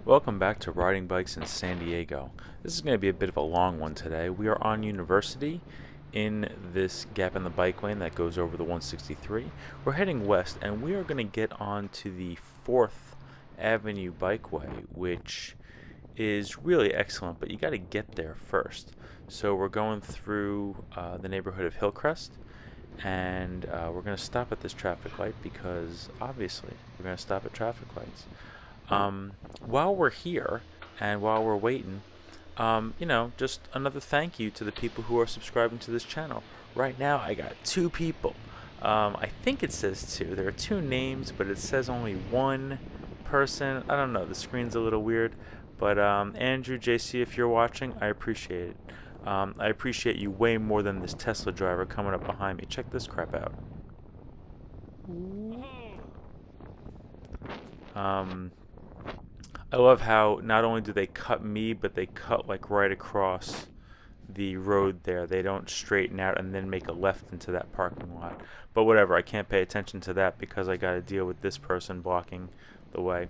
Welcome back to Riding Bikes in San Diego. This is going to be a bit of a long one today. We are on University in this gap in the bikeway that goes over the 163. We're heading west and we are going to get on to the 4th Avenue Bikeway, which is really excellent, but you got to get there first. So we're going through the neighborhood of Hillcrest, and we're going to stop at this traffic light because obviously we're going to stop at traffic lights. While we're here and while we're waiting, just another thank you to the people who are subscribing to this channel. Right now, I got 2 people. I think it says 2. There are 2 names, but it says only 1 person. I don't know. The screen's a little weird. But Andrew, JC, if you're watching, I appreciate it. I appreciate you way more than this Tesla driver coming up behind me. Check this crap out. I love how not only do they cut me, but they cut like right across the road there. They don't straighten out and then make a left into that parking lot. But whatever, I can't pay attention to that because I got to deal with this person blocking the way.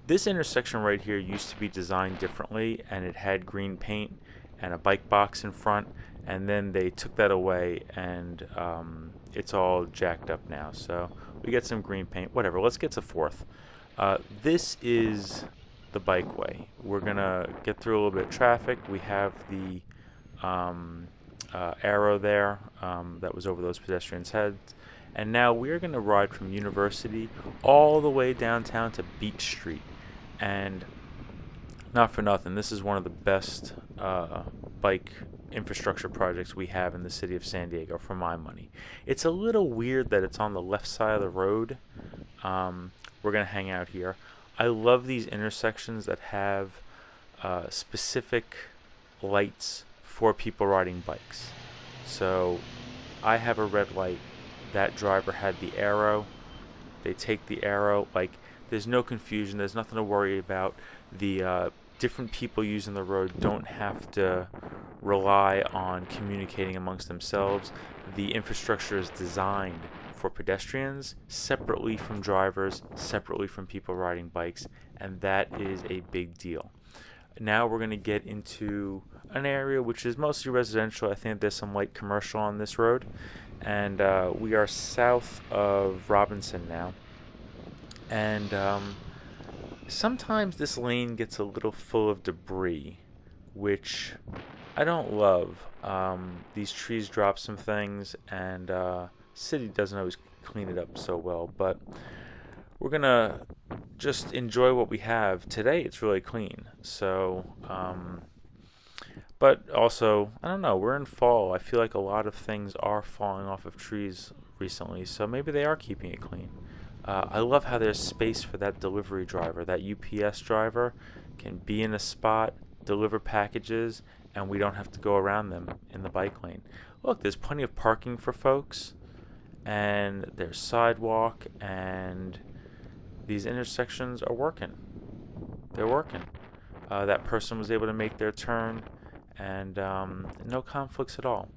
This intersection right here used to be designed differently, and it had green paint and a bike box in front, and then they took that away, and it's all jacked up now. So we get some green paint. Whatever, let's get to 4th. This is the bikeway. We're gonna get through a little bit of traffic. We have the arrow there that was over those pedestrians' heads, and now we're gonna ride from University all the way downtown to Beech Street. And not for nothing, this is one of the best bike infrastructure projects we have in the city of San Diego, for my money. It's a little weird that it's on the left side of the road. We're gonna hang out here. I love these intersections that have specific lights for people riding bikes. So I have a red light. That driver had the arrow. They take the arrow. Like, there's no confusion. There's nothing to worry about. The different people using the road don't have to rely on communicating amongst themselves. The infrastructure is designed for pedestrians, separately from drivers, separately from people riding bikes, and that is a big deal. Now we're going to get into an area which is mostly residential. I think there's some light commercial on this road, and we are south of Robinson now. And sometimes this lane gets a little full of debris, which I don't love. These trees drop some things, and city doesn't always clean it up so well, but we're gonna just enjoy what we have. Today it's really clean, so but also, I don't know, we're in fall. I feel like a lot of things are falling off of trees recently, so maybe they are keeping it clean. I love how there's space for that delivery driver. That UPS driver can be in a spot, deliver packages, and we don't have to go around them in the bike lane. Look, there's plenty of parking for folks, and there's sidewalk, and these intersections are working. They're working. That person was able to make their turn, and no conflicts at all.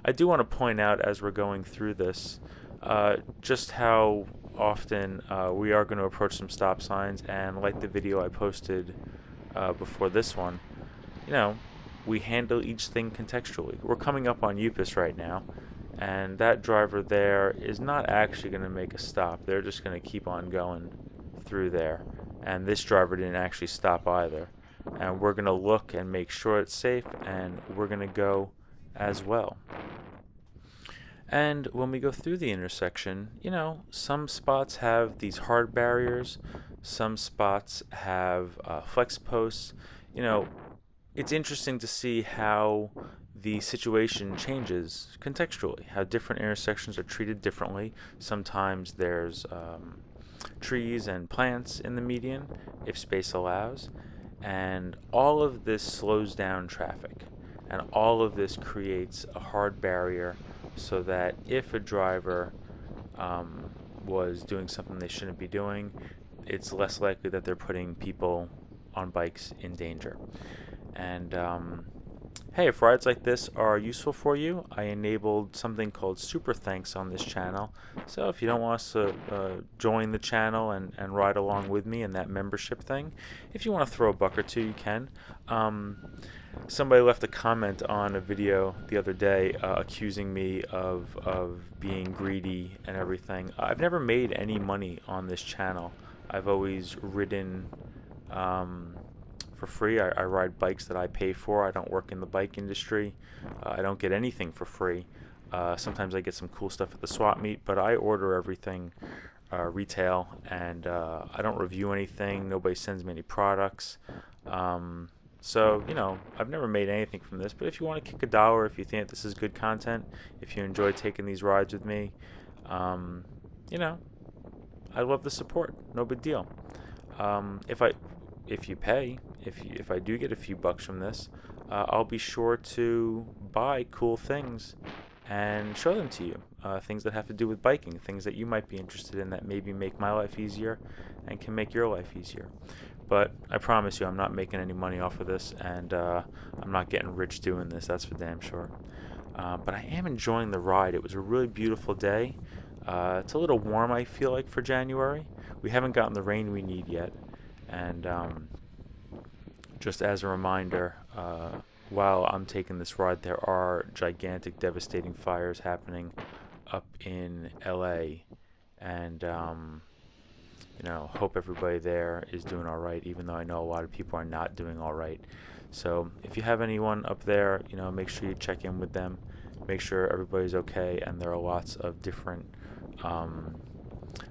I do want to point out as we're going through this just how often we are going to approach some stop signs, and like the video I posted before this one, we handle each thing contextually. We're coming up on Upus right now, and that driver there is not actually going to make a stop. They're just going to keep on going through there, and this driver didn't actually stop either. And we're going to look and make sure it's safe, and we're going to go as well. And when we go through the intersection, some spots have these hard barriers, some spots have flex posts. It's interesting to see how the situation changes contextually, how different intersections are treated differently. Sometimes there's trees and plants in the median, if space allows, and all of this slows down traffic, and all of this creates a hard barrier so that if a driver was doing something they shouldn't be doing, it's less likely that they're putting people on bikes in danger. And Hey, if rides like this are useful for you, I enabled something called Super Thanks on this channel. So if you don't want us to join the channel and ride along with me in that membership thing, if you want to throw a buck or two, you can. Somebody left a comment on a video the other day accusing me of being greedy and everything. I've never made any money on this channel. I've always ridden for free. I ride bikes that I pay for. I don't work in the bike industry. I don't get anything for free. Sometimes I get some cool stuff at the swap meet, but I order everything retail, and I don't review anything. Nobody sends me any products. So, you know, I've never made anything from this, but if you want to kick a dollar, if you think this is good content, if you enjoy taking these rides with me, you know, I love the support. No big deal. If you pay, if I do get a few bucks from this, I'll be sure to buy cool things and show them to you. Things that have to do with biking, things that you might be interested in that maybe make my life easier and can make your life easier. But I promise you, I'm not making any money off of this, and I'm not getting rich doing this, that's for damn sure. But I am enjoying the ride. It was a really beautiful day. It's a little warm, I feel like, for January. We haven't gotten the rain we need yet. And just as a reminder, while I'm taking this ride, there are gigantic, devastating fires happening up in LA. And, you know, hope everybody there is doing all right, even though I know a lot of people are not doing all right. So if you have anyone up there, you know, make sure you check in with them, make sure everybody's okay. And there are lots of different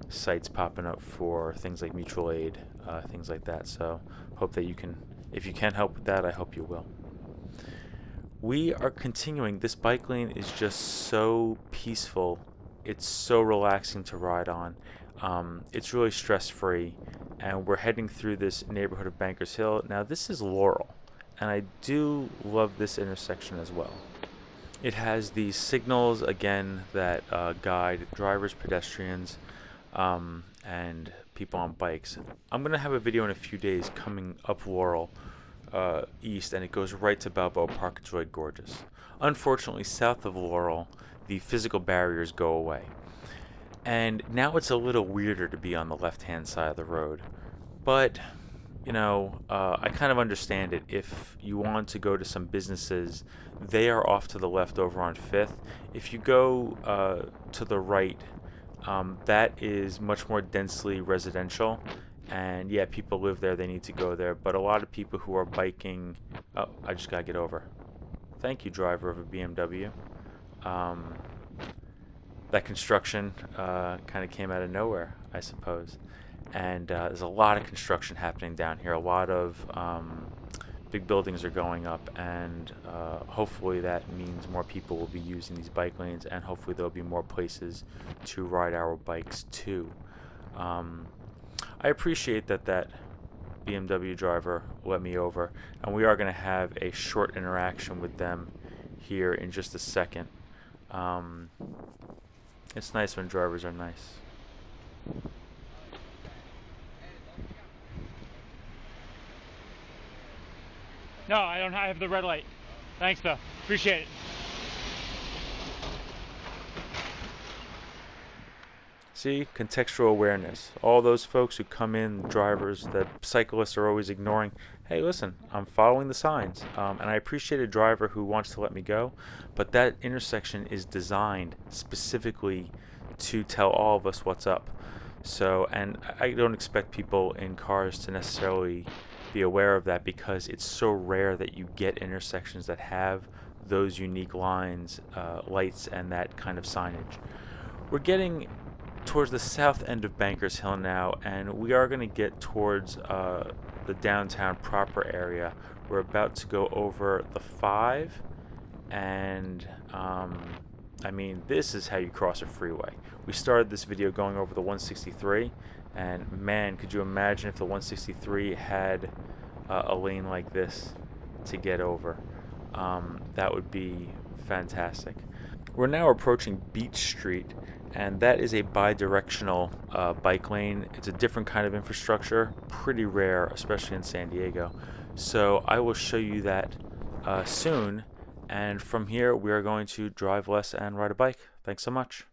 sites popping up for things like mutual aid, things like that. So hope that you can, if you can help with that, I hope you will. We are continuing. This bike lane is just so peaceful. It's so relaxing to ride on. It's really stress-free, and we're heading through this neighborhood of Bankers Hill. Now this is Laurel, and I do love this intersection as well. It has these signals again that guide drivers, pedestrians, and people on bikes. I'm gonna have a video in a few days coming up Laurel east, and it goes right to Balboa Park. It's really gorgeous. Unfortunately, south of Laurel, the physical barriers go away, and now it's a little weirder to be on the left-hand side of the road. But you know, I kind of understand it. If you want to go to some businesses, they are off to the left over on 5th. If you go to the right, that is much more densely residential, and yeah, people live there, they need to go there. But a lot of people who are biking, oh, I just gotta get over. Thank you, driver of a BMW. That construction kind of came out of nowhere, I suppose. And there's a lot of construction happening down here. A lot of big buildings are going up, and hopefully that means more people will be using these bike lanes, and hopefully there'll be more places to ride our bikes to. I appreciate that BMW driver let me over, and we are going to have a short interaction with them here in just a second. It's nice when drivers are nice. No, I don't have the red light. Thanks though. Appreciate it. See, contextual awareness. All those folks who come in, drivers that cyclists are always ignoring. Hey, listen, I'm following the signs. And I appreciate a driver who wants to let me go, but that intersection is designed specifically to tell all of us what's up. So, and I don't expect people in cars to necessarily be aware of that, because it's so rare that you get intersections that have those unique lines, lights, and that kind of signage. We're getting towards the south end of Bankers Hill now, and we are going to get towards the downtown proper area. We're about to go over the 5, and I mean, this is how you cross a freeway. We started this video going over the 163, and man, could you imagine if the 163 had a lane like this to get over? That would be fantastic. We're now approaching Beech Street, and that is a bi-directional bike lane. It's a different kind of infrastructure, pretty rare, especially in San Diego. So I will show you that soon, And from here, we are going to drive less and ride a bike. Thanks so much.